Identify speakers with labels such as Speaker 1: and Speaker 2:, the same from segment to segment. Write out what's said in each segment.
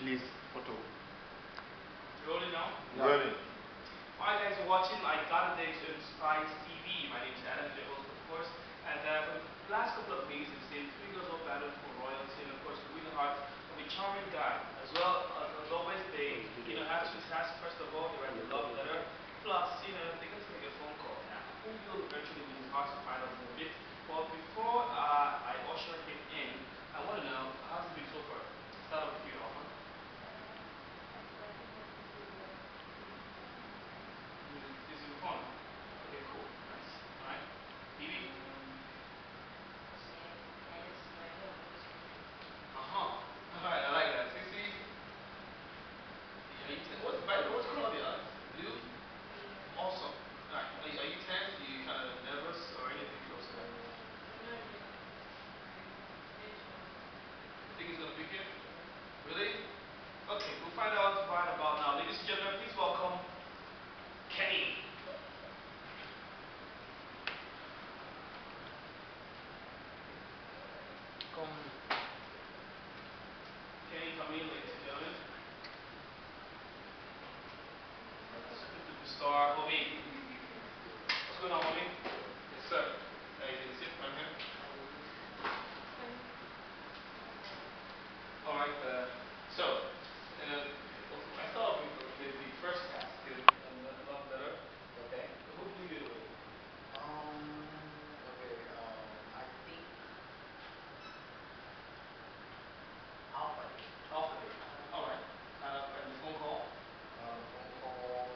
Speaker 1: Please, photo.
Speaker 2: Rolling now?
Speaker 1: Yeah. Rolling.
Speaker 2: Alright guys, you're watching like Garden Days on Spice TV. My name is Adam, your host of course. And for the last couple of days we've seen 3 girls all battle for royalty and of course to win the heart of a charming guy. As well as always they have 2 tasks. First of all, they write a love letter. Plus, they're going to make a phone call. Now, who will eventually win his heart to find out in a bit. But before I usher him in, I want to know, how's it been so far? Start off with you, Alpha. Using the phone? Okay, cool. Nice. Alright. Evie? Uh-huh. Alright, I like that. Sissy? By the way, what's color of your eyes? Blue? Awesome. Alright. Are you tense? Are you kind of nervous? Or anything close to that? You think he's going to pick you? Really? Okay, we'll find out right about now. Ladies and gentlemen, please welcome Kenny. Kenny, come in, ladies and gentlemen. Superstar, homie. What's going on, homie? Yes, sir. How you doing? Sit right here. Alright, so, I start off with the first task, the love letter.
Speaker 3: Okay.
Speaker 2: Who do you with?
Speaker 3: Okay, I think Alpha did.
Speaker 2: Alpha did. Alright. And the phone call?
Speaker 3: The phone call,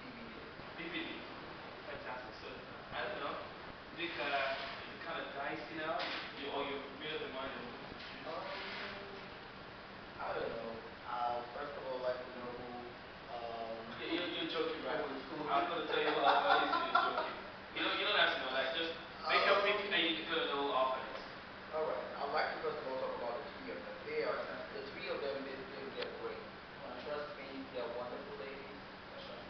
Speaker 3: BB did.
Speaker 2: BB did. Fantastic. So, I don't know. You think, is it kind of dicey now? Or you made up your mind and who to choose?
Speaker 3: I don't know. First of all, I'd like to know who.
Speaker 2: You're joking, right?
Speaker 3: Who
Speaker 2: I'm going to tell you who Alpha is, you're joking. You don't have to know, like, just make your pick and you're going to know who Alpha is.
Speaker 3: Alright, I'd like to first of all talk about the 3 of them. The 3 of them, they're great. Trust me, they're wonderful ladies.
Speaker 2: That's right.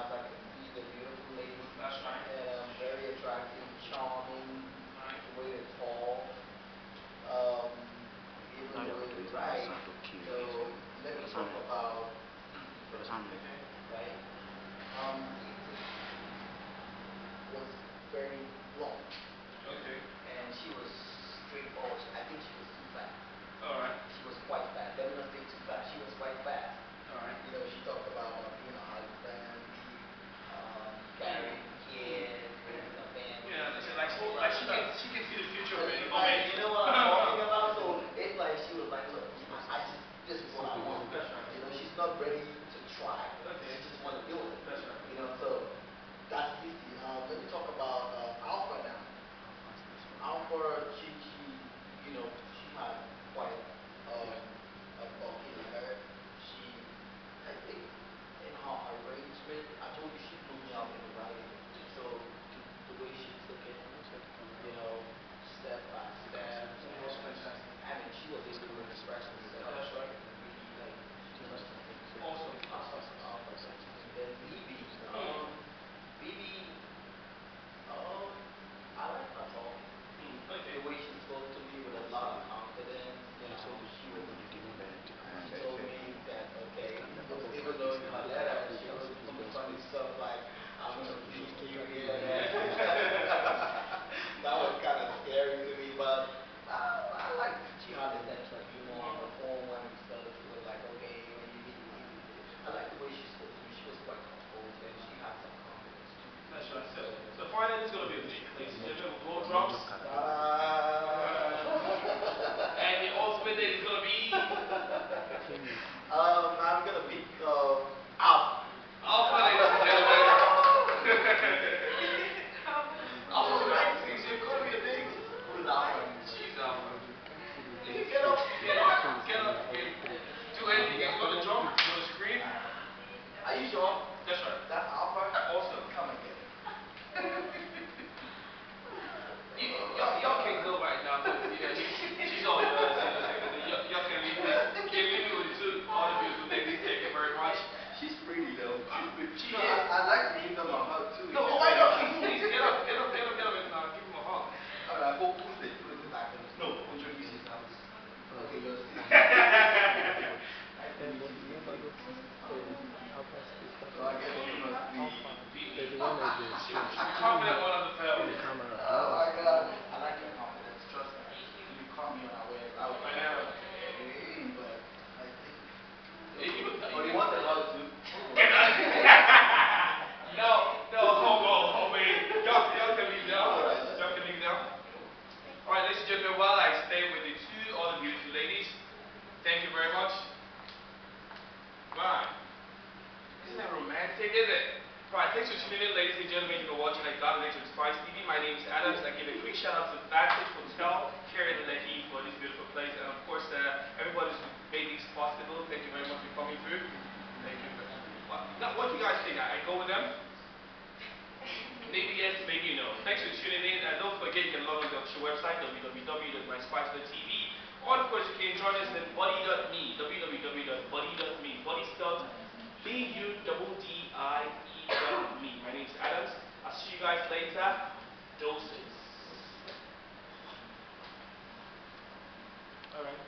Speaker 3: As I can see, they're beautiful ladies.
Speaker 2: That's right.
Speaker 3: Very attractive, charming,
Speaker 2: Right.
Speaker 3: the way they talk, even the way they write. So let me talk about Evie first.
Speaker 2: Okay.
Speaker 3: Right? Evie was very blunt.
Speaker 2: Okay.
Speaker 3: And she was straightforward. I think she was too fast.
Speaker 2: Alright.
Speaker 3: She was quite fast. Let me not say too fast. She was quite fast.
Speaker 2: Alright.
Speaker 3: She talked about being a husband, carrying kids, raising a family.
Speaker 2: Yeah, like she can see the future of any
Speaker 3: Like,
Speaker 2: moment.
Speaker 3: you know what I'm talking about? So it's like she was like, look, this is what I want.
Speaker 2: That's right.
Speaker 3: She's not ready to try.
Speaker 2: Okay.
Speaker 3: She just want to deal with it.
Speaker 2: That's right.
Speaker 3: So that's easy. Let me talk about Alpha now. Alpha, she has quite a bulky letter. I think in her arrangement, I told you she blew me out in the writing. So the way she took it, step by step,
Speaker 2: It was fantastic.
Speaker 3: I mean, she was able to express herself.
Speaker 2: That's right.
Speaker 3: Really, like,
Speaker 2: Awesome.
Speaker 3: Alpha. And then BB, I like her talking.
Speaker 2: Okay.
Speaker 3: The way she spoke to me with a lot of confidence. She told me that, okay, even though in her letter she wrote some funny stuff like, I'm going to beat you here. That was kind of scary to me, but I like she had a sense of humor on the phone when we started to look like, okay, when you meet Evie. I like the way she spoke to me. She was quite composed and she had some confidence too.
Speaker 2: That's right. So finally it's going to be a date, ladies and gentlemen. We'll blow drums. And the ultimate date is going to be
Speaker 3: I'm going to pick Alpha.
Speaker 2: Alpha, ladies and gentlemen. Alpha's right. It's going to be a date.
Speaker 3: Who's Alpha?
Speaker 2: She's Alpha.
Speaker 3: Get up.
Speaker 2: Get up. Do anything else. You want the drum? You want to scream?
Speaker 3: Are you sure?
Speaker 2: That's right.
Speaker 3: That's Alpha?
Speaker 2: Awesome.
Speaker 3: Come and get it.
Speaker 2: Y'all can go right now, but she's all yours. Y'all can leave me. Can leave me with 2 other beautiful ladies. Thank you very much.
Speaker 3: She's pretty though.
Speaker 2: She
Speaker 3: No,
Speaker 2: is.
Speaker 3: I'd like to give them a hug too.
Speaker 2: No, oh my God, please get up, and give him a hug.
Speaker 3: Alright, who's it? Who is it back there? No, introduce yourself. Okay, yours.
Speaker 2: Thank you very much. Right. Isn't that romantic, is it? Right, thanks for tuning in, ladies and gentlemen. You've been watching I Got It on Spice TV. My name is Adams. I give a quick shout out to Vantage Hotel here in Lekki for this beautiful place. And of course, everybody who's made this possible. Thank you very much for coming through. Thank you. Now, what do you guys think? I go with them? Maybe yes, maybe no. Thanks for tuning in. And don't forget, you can log into our website, www.myspice.tv. Or, of course, you can join us at buddy.me, www.buddy.me. Buddy spelled BUDDIE.me. My name is Adams. I'll see you guys later. Doses. Alright.